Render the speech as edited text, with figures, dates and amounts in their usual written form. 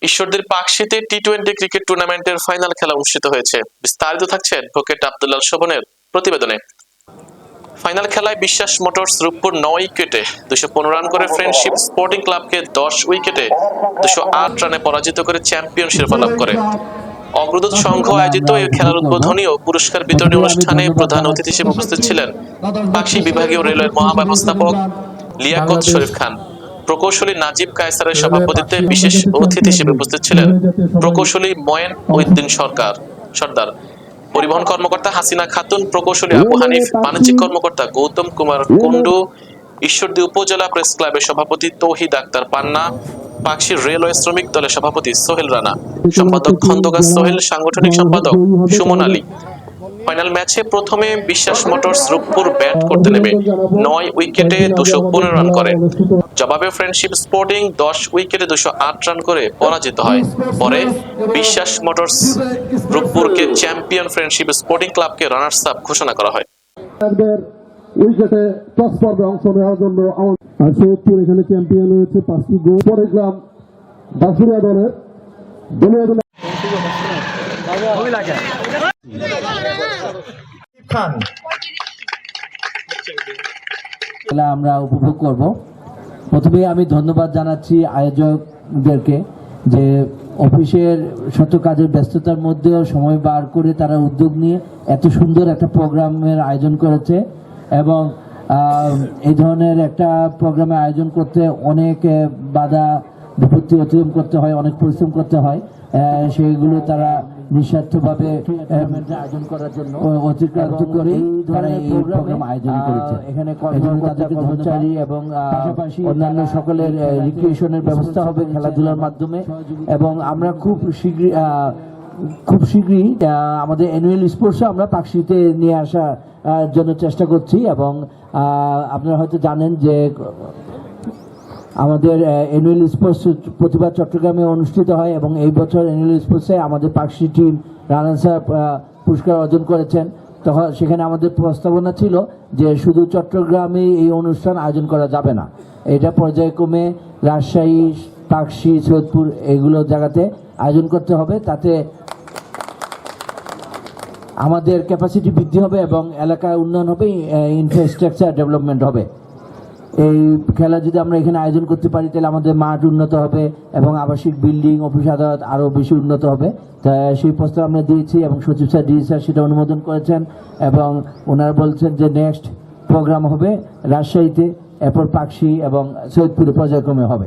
ঈশ্বরদীর পাকশীতে টি-20 cricket টুর্নামেন্টের final খেলা অনুষ্ঠিত হয়েছে। বিস্তারিত থাকছে অ্যাডভোকেট আব্দুল্লাহ শোভনের প্রতিবেদনে। ফাইনাল খেলায় বিশ্বাস মোটরস রূপপুর 9 উইকেটে 215 রান করে ফ্রেন্ডশিপ স্পোর্টিং ক্লাবকে 10 উইকেটে 208 রানে পরাজিত করে চ্যাম্পিয়ন শিরোপা লাভ করে। অগ্রদূত সংঘ আয়োজিত এই খেলার উদ্বোধনী ও পুরস্কার বিতরণী অনুষ্ঠানে প্রধান অতিথি হিসেবে উপস্থিত ছিলেন পাকশী বিভাগীয় রেলওয়ের মহাব্যবস্থাপক লিয়াকত শরীফ খান। প্রকৌশলী নাজিব কায়সারের সভাপতিত্বে বিশেষ অতিথি হিসেবে উপস্থিত ছিলেন প্রকৌশলী ময়েন উদ্দিন সর্দার, পরিবহন কর্মকর্তা হাসিনা খাতুন, প্রকৌশলী আবু হানিফ, বাণিজ্যিক কর্মকর্তা গৌতম কুমার কুন্ডু, ঈশ্বরদী উপজেলা প্রেস ক্লাবের সভাপতি তৌহিদ আক্তার পান্না, পাকশী রেলওয়ে শ্রমিক দলের সভাপতি সোহেল রানা, সম্পাদক খন্দকার সোহেল, সাংগঠনিক সম্পাদক সুমন আলী। ফাইনাল ম্যাচে প্রথমে বিশ্বাস মোটরস রূপপুর ব্যাট করতে নেমে 9 উইকেটে 215 রান করে। জবাবে ফ্রেন্ডশিপ স্পোর্টিং 10 উইকেটে 208 রান করে পরাজিত হয়। পরে বিশ্বাস মোটরস রূপপুরকে চ্যাম্পিয়ন, ফ্রেন্ডশিপ স্পোর্টিং ক্লাবকে রানার্স আপ ঘোষণা করা হয়। উইকেটে টস পর্বে অংশ নেওয়ার জন্য সৈয়দপুর এখানে চ্যাম্পিয়ন হয়েছে 5টি গোল পরে গ্রাম বাসুরিয়া দলের আমরা উপভোগ করব। প্রথমে আমি ধন্যবাদ জানাচ্ছি আয়োজকদেরকে যে অফিসের শত কাজের ব্যস্ততার মধ্যেও সময় বার করে তারা উদ্যোগ নিয়ে এত সুন্দর একটা প্রোগ্রামের আয়োজন করেছে এবং এই ধরনের একটা প্রোগ্রামের আয়োজন করতে অনেক বাধা বিপত্তি অতিক্রম করতে হয়, অনেক পরিশ্রম করতে হয়। সেগুলো তারা নিঃস্বার্থভাবে আয়োজন করার জন্য অতিক্রান্ত করে তারা এই প্রোগ্রাম আয়োজন করেছে। এখানে তাদেরকে ধন্যবাদ এবং পাশাপাশি অন্যান্য সকলের রিক্রিয়েশনের ব্যবস্থা হবে খেলাধুলার মাধ্যমে। এবং আমরা খুব শীঘ্রই আমাদের অ্যানুয়াল স্পোর্টসও আমরা পাকশীতে নিয়ে আসার জন্য চেষ্টা করছি। এবং আপনারা হয়তো জানেন যে আমাদের অ্যানুয়াল স্পোর্টস প্রতিবার চট্টগ্রামে অনুষ্ঠিত হয় এবং এই বছর অ্যানুয়াল স্পোর্টসে আমাদের পাকশী টিম রানার্স আপ পুরস্কার অর্জন করেছেন। তখন সেখানে আমাদের প্রস্তাবনা ছিল যে শুধু চট্টগ্রামে এই অনুষ্ঠান আয়োজন করা যাবে না, এটা পর্যায়ক্রমে রাজশাহী, পাকশী, সৈয়দপুর এগুলো জায়গাতে আয়োজন করতে হবে। তাতে আমাদের ক্যাপাসিটি বৃদ্ধি হবে এবং এলাকার উন্নয়ন হবে, ইনফ্রাস্ট্রাকচার ডেভেলপমেন্ট হবে। এই খেলা যদি আমরা এখানে আয়োজন করতে পারি তাহলে আমাদের মাঠ উন্নত হবে এবং আবাসিক বিল্ডিং, অফিস আদালত আরও বেশি উন্নত হবে। তা সেই প্রস্তাব আমরা দিয়েছি এবং সচিব স্যার, ডিজি স্যার সেটা অনুমোদন করেছেন এবং ওনারা বলছেন যে নেক্সট প্রোগ্রাম হবে রাজশাহীতে, এরপর পাকশী এবং সৈয়দপুরে পর্যায়ক্রমে হবে।